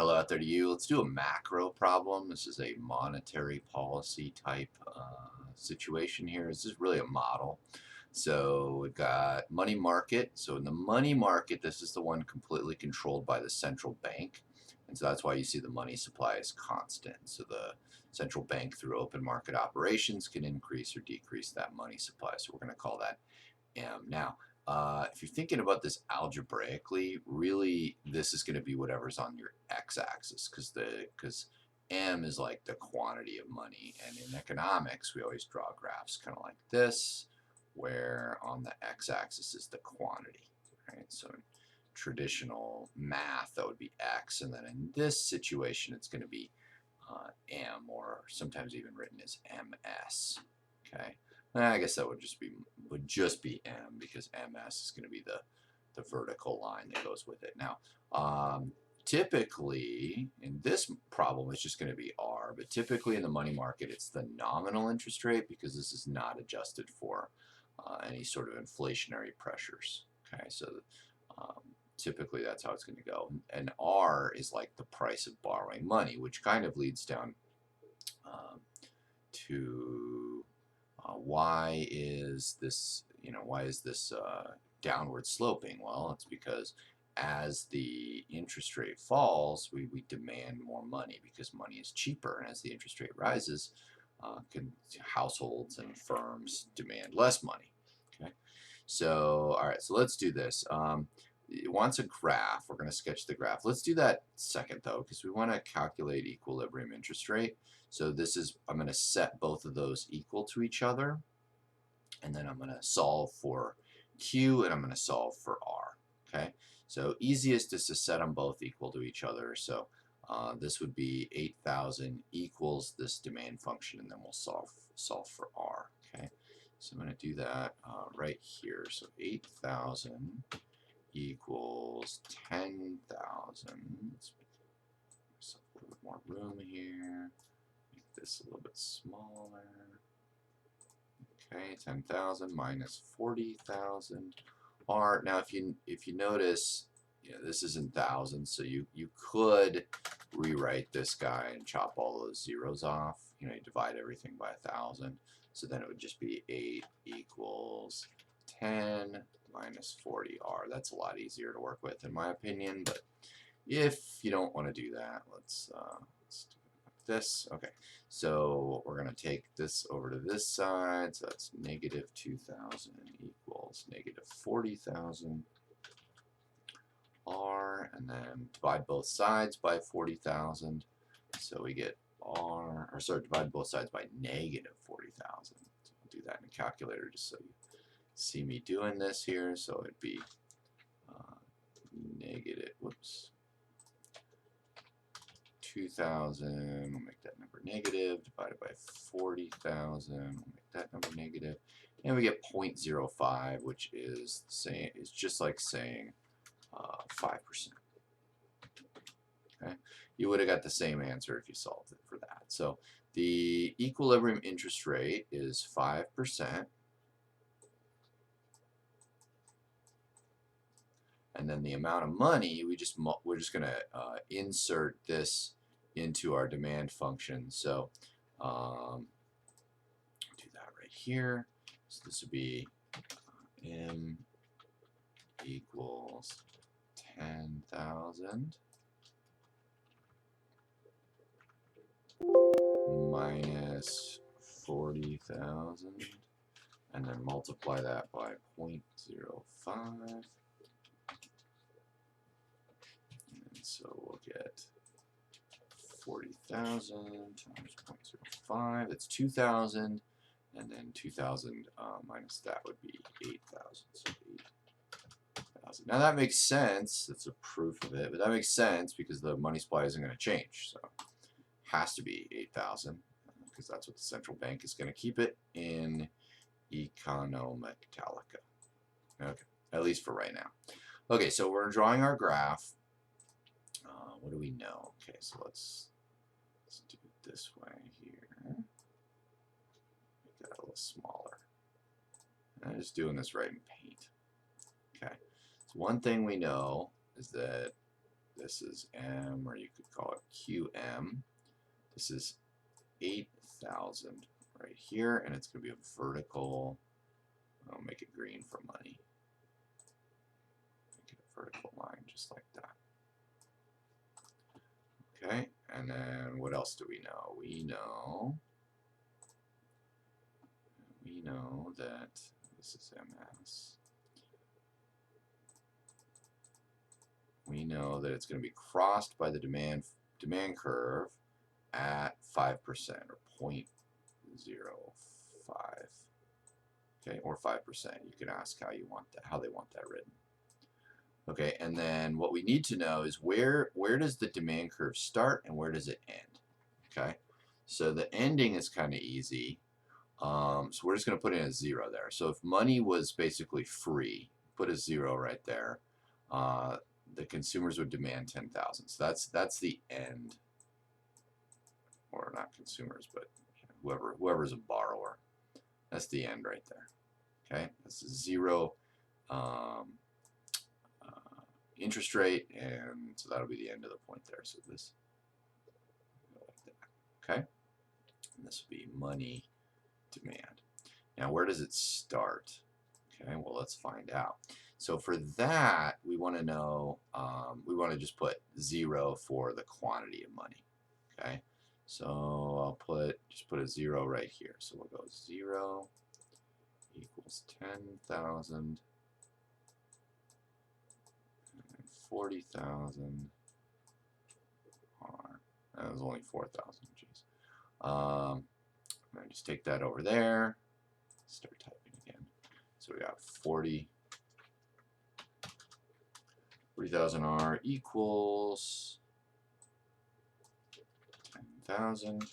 Hello out there to you. Let's do a macro problem. This is a monetary policy type situation here. This is really a model. So we've got money market. So in the money market, this is the one completely controlled by the central bank. And so that's why you see the money supply is constant. So the central bank through open market operations can increase or decrease that money supply. So we're going to call that M. Now, if you're thinking about this algebraically, really this is going to be whatever's on your x-axis because M is like the quantity of money, and in economics we always draw graphs kind of like this, where on the x-axis is the quantity, right? So in traditional math that would be x, and then in this situation it's going to be M, or sometimes even written as MS. Okay. I guess that would just be M, because MS is going to be the vertical line that goes with it. Now, typically in this problem it's just going to be R, but typically in the money market it's the nominal interest rate, because this is not adjusted for any sort of inflationary pressures. Okay, so typically that's how it's going to go. And R is like the price of borrowing money, which kind of leads down to why is this downward sloping? Well, it's because as the interest rate falls, we demand more money because money is cheaper, and as the interest rate rises, households and firms demand less money. Okay, so all right, so let's do this. It wants a graph. We're going to sketch the graph. Let's do that second though, because we want to calculate equilibrium interest rate. So I'm going to set both of those equal to each other, and then I'm going to solve for Q, and I'm going to solve for R. Okay, so easiest is to set them both equal to each other. So this would be 8,000 equals this demand function, and then we'll solve for R. Okay, so I'm going to do that right here. So 8,000 equals 10,000. Let's make a little bit more room here. Make this a little bit smaller. Okay, 10,000 minus 40,000 R. Now, if you notice, this is in thousands, so you could rewrite this guy and chop all those zeros off. You divide everything by 1,000, so then it would just be 8 equals 10 minus 40R. That's a lot easier to work with, in my opinion, but if you don't want to do that, let's do this. Okay, so we're going to take this over to this side, so that's negative 2,000 equals negative 40,000 R, and then divide both sides by 40,000, so we get R, or sorry, divide both sides by negative 40,000. So I'll do that in a calculator just so you see me doing this here. So it'd be negative, 2,000, we'll make that number negative, divided by 40,000, we'll make that number negative, and we get 0.05, which is just like saying 5%. Okay, you would have got the same answer if you solved it for that. So the equilibrium interest rate is 5%. And then the amount of money, we're just going to insert this into our demand function. So do that right here. So this would be M equals 10,000 minus 40,000, and then multiply that by 0.05. So we'll get 40,000 times 0.05. That's 2,000, and then 2,000 minus that would be 8,000. So 8,000. Now that makes sense. That's a proof of it, but that makes sense because the money supply isn't going to change. So it has to be 8,000 because that's what the central bank is going to keep it in Econometallica. Okay, at least for right now. Okay, so we're drawing our graph. What do we know? Okay, so let's do it this way here. Make that a little smaller. And I'm just doing this right in paint. Okay, so one thing we know is that This is M, or you could call it QM. This is 8,000 right here, and it's going to be a vertical. I'll make it green for money. Make it a vertical line just like that. Okay, and then what else do we know? We know that this is MS. We know that it's going to be crossed by the demand curve at 5% or 0.05. Okay, or 5%. You can ask how they want that written. Okay, and then what we need to know is where does the demand curve start and where does it end? Okay, so the ending is kind of easy. So we're just going to put in a 0 there. So if money was basically free, put a 0 right there. The consumers would demand 10,000. So that's the end, or not consumers, but whoever's a borrower. That's the end right there. Okay, that's a 0 interest rate, and so that'll be the end of the point there. So this, like that. Okay, and this will be money demand. Now, where does it start? Okay, well, let's find out. So for that, we want to know, we want to just put 0 for the quantity of money. Okay, so I'll just put a 0 right here. So we'll go 0 equals 10,000. 40,000 R. That was only 4,000. Jeez. I'm going to just take that over there. Start typing again. So we got 40,000 R equals 10,000.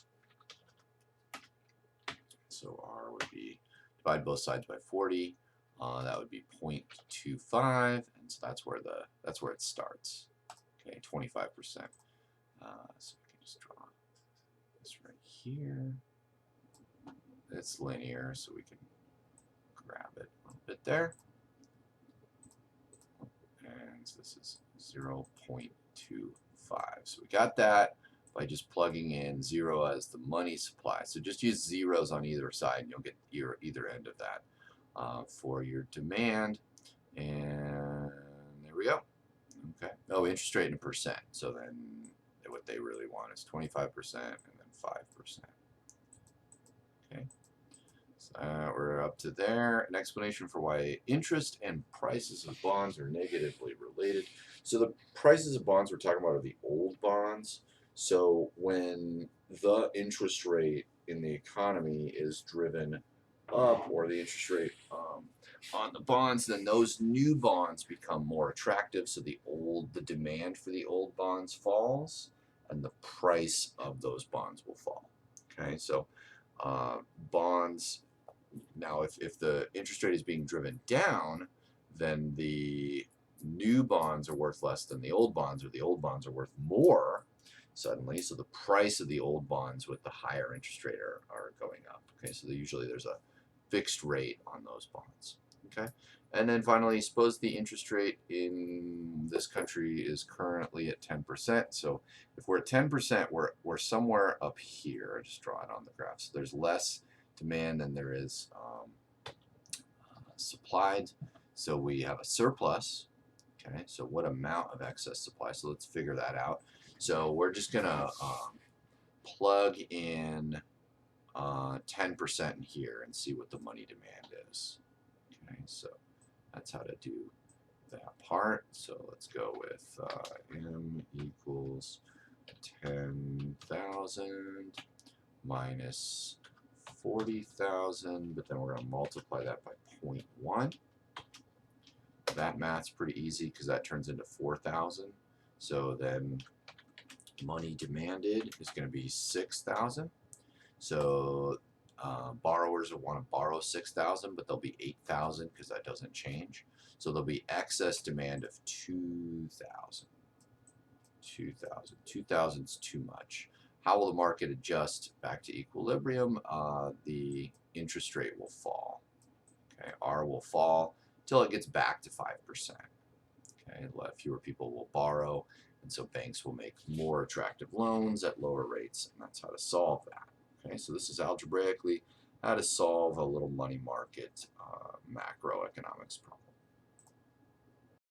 So R would be, divide both sides by 40. That would be 0.25, and so that's where it starts. Okay, 25%. So we can just draw this right here. It's linear, so we can grab it a little bit there. And so this is 0.25. So we got that by just plugging in 0 as the money supply. So just use zeros on either side, and you'll get either end of that. For your demand, and there we go. Okay. Oh, interest rate in percent. So then what they really want is 25% and then 5%. Okay. So we're up to there. An explanation for why interest and prices of bonds are negatively related. So the prices of bonds we're talking about are the old bonds. So when the interest rate in the economy is driven up, or the interest rate on the bonds, then those new bonds become more attractive. So the demand for the old bonds falls, and the price of those bonds will fall. Okay, so bonds now, if the interest rate is being driven down, then the new bonds are worth less than the old bonds, or the old bonds are worth more suddenly. So the price of the old bonds with the higher interest rate are going up. Okay, so usually there's a fixed rate on those bonds. Okay, and then finally, suppose the interest rate in this country is currently at 10%. So if we're at 10%, we're somewhere up here. Just draw it on the graph. So there's less demand than there is supplied. So we have a surplus. Okay, so what amount of excess supply? So let's figure that out. So we're just gonna plug in 10% in here and see what the money demand is. Okay, so that's how to do that part. So let's go with M equals 10,000 minus 40,000, but then we're going to multiply that by 0.1. That math's pretty easy because that turns into 4,000. So then money demanded is going to be 6,000. So borrowers will want to borrow 6,000, but they'll be 8,000 because that doesn't change. So there'll be excess demand of 2,000. 2,000 is too much. How will the market adjust back to equilibrium? The interest rate will fall. Okay, R will fall until it gets back to 5%. Okay, fewer people will borrow, And so banks will make more attractive loans at lower rates, and that's how to solve that. Okay, so this is algebraically how to solve a little money market macroeconomics problem.